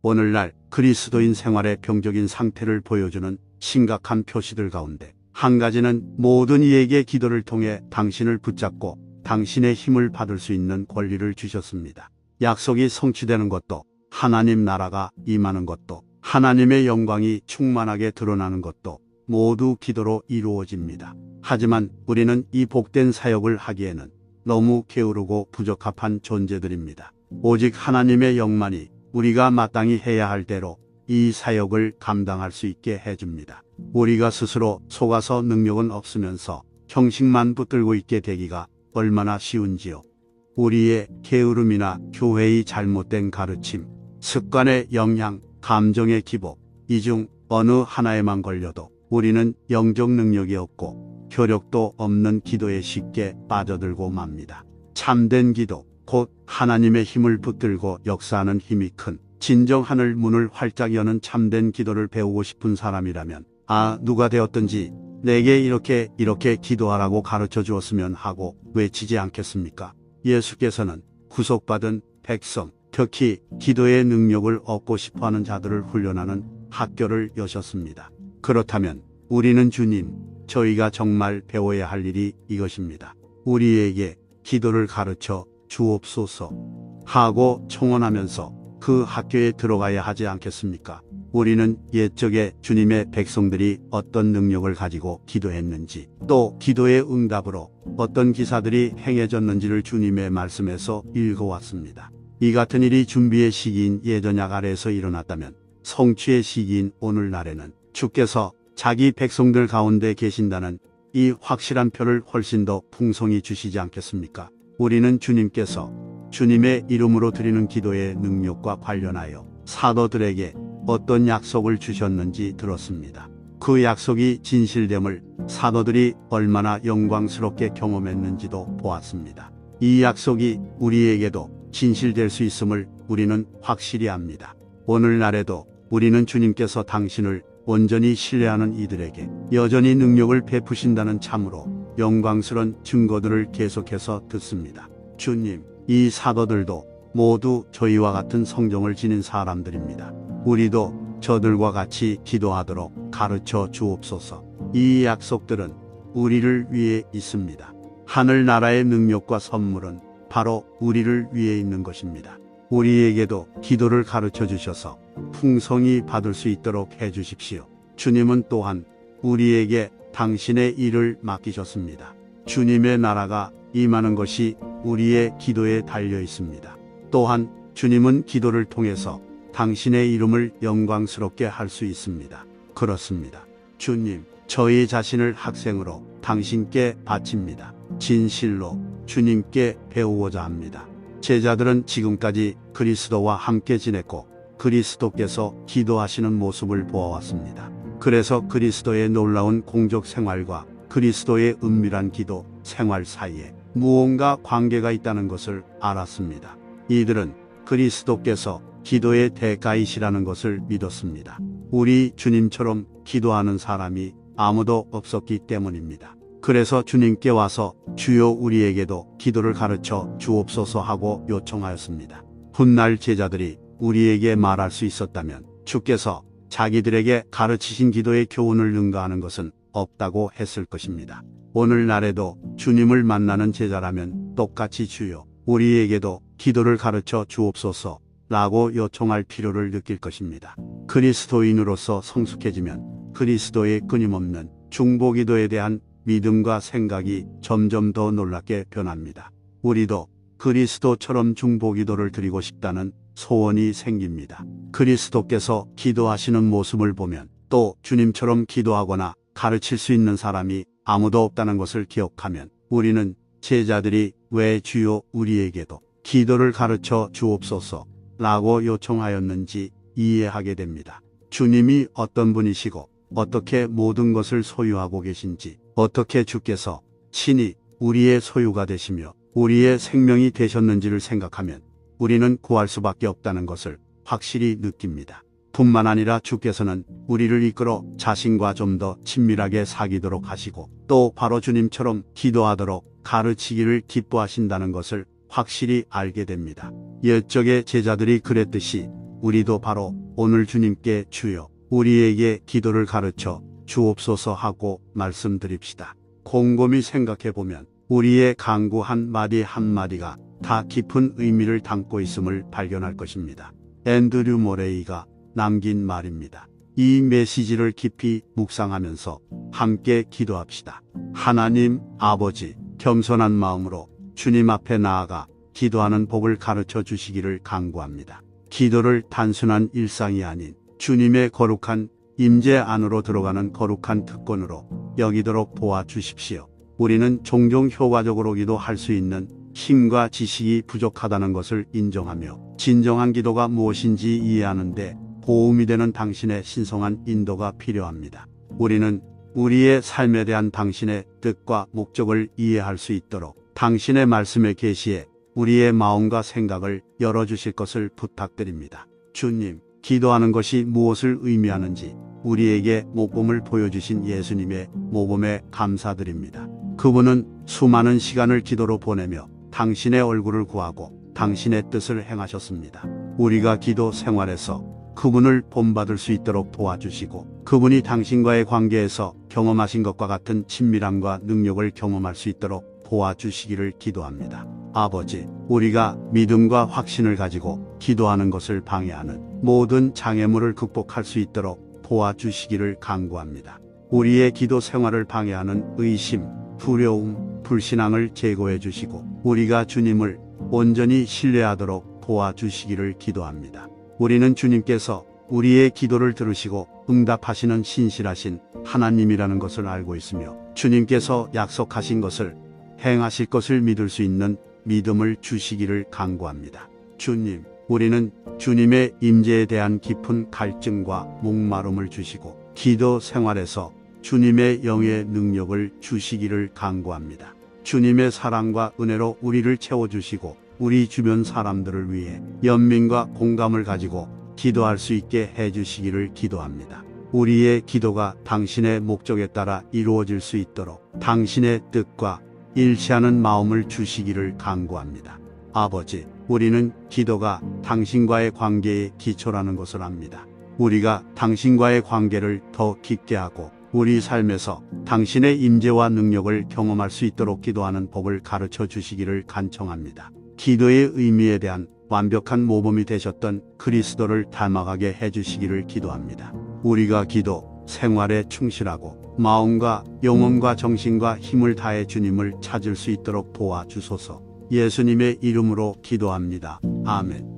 오늘날 그리스도인 생활의 병적인 상태를 보여주는 심각한 표시들 가운데 한 가지는 모든 이에게 기도를 통해 당신을 붙잡고 당신의 힘을 받을 수 있는 권리를 주셨습니다. 약속이 성취되는 것도, 하나님 나라가 임하는 것도, 하나님의 영광이 충만하게 드러나는 것도 모두 기도로 이루어집니다. 하지만 우리는 이 복된 사역을 하기에는 너무 게으르고 부적합한 존재들입니다. 오직 하나님의 영만이 우리가 마땅히 해야 할 대로 이 사역을 감당할 수 있게 해줍니다. 우리가 스스로 속아서 능력은 없으면서 형식만 붙들고 있게 되기가 얼마나 쉬운지요. 우리의 게으름이나 교회의 잘못된 가르침, 습관의 영향, 감정의 기복, 이 중 어느 하나에만 걸려도 우리는 영적 능력이 없고 효력도 없는 기도에 쉽게 빠져들고 맙니다. 참된 기도, 곧 하나님의 힘을 붙들고 역사하는 힘이 큰 진정 하늘 문을 활짝 여는 참된 기도를 배우고 싶은 사람이라면 누가 되었든지 내게 이렇게 기도하라고 가르쳐 주었으면 하고 외치지 않겠습니까? 예수께서는 구속받은 백성, 특히 기도의 능력을 얻고 싶어하는 자들을 훈련하는 학교를 여셨습니다. 그렇다면 우리는 주님, 저희가 정말 배워야 할 일이 이것입니다. 우리에게 기도를 가르쳐 주옵소서 하고 청원하면서 그 학교에 들어가야 하지 않겠습니까? 우리는 옛적에 주님의 백성들이 어떤 능력을 가지고 기도했는지, 또 기도의 응답으로 어떤 기사들이 행해졌는지를 주님의 말씀에서 읽어왔습니다. 이 같은 일이 준비의 시기인 예전약 아래에서 일어났다면 성취의 시기인 오늘날에는 주께서 자기 백성들 가운데 계신다는 이 확실한 표를 훨씬 더 풍성히 주시지 않겠습니까? 우리는 주님께서 주님의 이름으로 드리는 기도의 능력과 관련하여 사도들에게 어떤 약속을 주셨는지 들었습니다. 그 약속이 진실됨을 사도들이 얼마나 영광스럽게 경험했는지도 보았습니다. 이 약속이 우리에게도 진실될 수 있음을 우리는 확실히 압니다. 오늘날에도 우리는 주님께서 당신을 온전히 신뢰하는 이들에게 여전히 능력을 베푸신다는 참으로 영광스러운 증거들을 계속해서 듣습니다. 주님, 이 사도들도 모두 저희와 같은 성정을 지닌 사람들입니다. 우리도 저들과 같이 기도하도록 가르쳐 주옵소서. 이 약속들은 우리를 위해 있습니다. 하늘나라의 능력과 선물은 바로 우리를 위해 있는 것입니다. 우리에게도 기도를 가르쳐 주셔서 풍성히 받을 수 있도록 해 주십시오. 주님은 또한 우리에게 당신의 일을 맡기셨습니다. 주님의 나라가 임하는 것이 우리의 기도에 달려 있습니다. 또한 주님은 기도를 통해서 당신의 이름을 영광스럽게 할 수 있습니다. 그렇습니다. 주님, 저희 자신을 학생으로 당신께 바칩니다. 진실로 주님께 배우고자 합니다. 제자들은 지금까지 그리스도와 함께 지냈고 그리스도께서 기도하시는 모습을 보아왔습니다. 그래서 그리스도의 놀라운 공적 생활과 그리스도의 은밀한 기도 생활 사이에 무언가 관계가 있다는 것을 알았습니다. 이들은 그리스도께서 기도의 대가이시라는 것을 믿었습니다. 우리 주님처럼 기도하는 사람이 아무도 없었기 때문입니다. 그래서 주님께 와서 주여 우리에게도 기도를 가르쳐 주옵소서 하고 요청하였습니다. 훗날 제자들이 우리에게 말할 수 있었다면 주께서 자기들에게 가르치신 기도의 교훈을 능가하는 것은 없다고 했을 것입니다. 오늘날에도 주님을 만나는 제자라면 똑같이 주여 우리에게도 기도를 가르쳐 주옵소서 라고 요청할 필요를 느낄 것입니다. 그리스도인으로서 성숙해지면 그리스도의 끊임없는 중보기도에 대한 믿음과 생각이 점점 더 놀랍게 변합니다. 우리도 그리스도처럼 중보기도를 드리고 싶다는 소원이 생깁니다. 그리스도께서 기도하시는 모습을 보면 또 주님처럼 기도하거나 가르칠 수 있는 사람이 아무도 없다는 것을 기억하면 우리는 제자들이 왜 주여 우리에게도 기도를 가르쳐 주옵소서 라고 요청하였는지 이해하게 됩니다. 주님이 어떤 분이시고 어떻게 모든 것을 소유하고 계신지, 어떻게 주께서 친히 우리의 소유가 되시며 우리의 생명이 되셨는지를 생각하면 우리는 구할 수밖에 없다는 것을 확실히 느낍니다. 뿐만 아니라 주께서는 우리를 이끌어 자신과 좀 더 친밀하게 사귀도록 하시고 또 바로 주님처럼 기도하도록 가르치기를 기뻐하신다는 것을 확실히 알게 됩니다. 옛적의 제자들이 그랬듯이 우리도 바로 오늘 주님께 주여 우리에게 기도를 가르쳐 주옵소서 하고 말씀드립시다. 곰곰이 생각해보면 우리의 간구 한마디 한마디가 다 깊은 의미를 담고 있음을 발견할 것입니다. 앤드류 모레이가 남긴 말입니다. 이 메시지를 깊이 묵상하면서 함께 기도합시다. 하나님 아버지, 겸손한 마음으로 주님 앞에 나아가 기도하는 법을 가르쳐 주시기를 간구합니다. 기도를 단순한 일상이 아닌 주님의 거룩한 임재 안으로 들어가는 거룩한 특권으로 여기도록 도와주십시오. 우리는 종종 효과적으로 기도할 수 있는 힘과 지식이 부족하다는 것을 인정하며 진정한 기도가 무엇인지 이해하는데 도움이 되는 당신의 신성한 인도가 필요합니다. 우리는 우리의 삶에 대한 당신의 뜻과 목적을 이해할 수 있도록 당신의 말씀의 계시에 우리의 마음과 생각을 열어주실 것을 부탁드립니다. 주님, 기도하는 것이 무엇을 의미하는지 우리에게 모범을 보여주신 예수님의 모범에 감사드립니다. 그분은 수많은 시간을 기도로 보내며 당신의 얼굴을 구하고 당신의 뜻을 행하셨습니다. 우리가 기도 생활에서 그분을 본받을 수 있도록 도와주시고 그분이 당신과의 관계에서 경험하신 것과 같은 친밀함과 능력을 경험할 수 있도록 도와주시기를 기도합니다. 아버지, 우리가 믿음과 확신을 가지고 기도하는 것을 방해하는 모든 장애물을 극복할 수 있도록 도와주시기를 간구합니다. 우리의 기도 생활을 방해하는 의심, 두려움, 불신앙을 제거해 주시고 우리가 주님을 온전히 신뢰하도록 도와주시기를 기도합니다. 우리는 주님께서 우리의 기도를 들으시고 응답하시는 신실하신 하나님이라는 것을 알고 있으며 주님께서 약속하신 것을 행하실 것을 믿을 수 있는 믿음을 주시기를 간구합니다. 주님, 우리는 주님의 임재에 대한 깊은 갈증과 목마름을 주시고 기도 생활에서 주님의 영의 능력을 주시기를 간구합니다. 주님의 사랑과 은혜로 우리를 채워주시고 우리 주변 사람들을 위해 연민과 공감을 가지고 기도할 수 있게 해주시기를 기도합니다. 우리의 기도가 당신의 목적에 따라 이루어질 수 있도록 당신의 뜻과 일치하는 마음을 주시기를 간구합니다. 아버지, 우리는 기도가 당신과의 관계의 기초라는 것을 압니다. 우리가 당신과의 관계를 더 깊게 하고 우리 삶에서 당신의 임재와 능력을 경험할 수 있도록 기도하는 법을 가르쳐 주시기를 간청합니다. 기도의 의미에 대한 완벽한 모범이 되셨던 그리스도를 닮아가게 해주시기를 기도합니다. 우리가 기도 생활에 충실하고 마음과 영혼과 정신과 힘을 다해 주님을 찾을 수 있도록 도와주소서. 예수님의 이름으로 기도합니다. 아멘.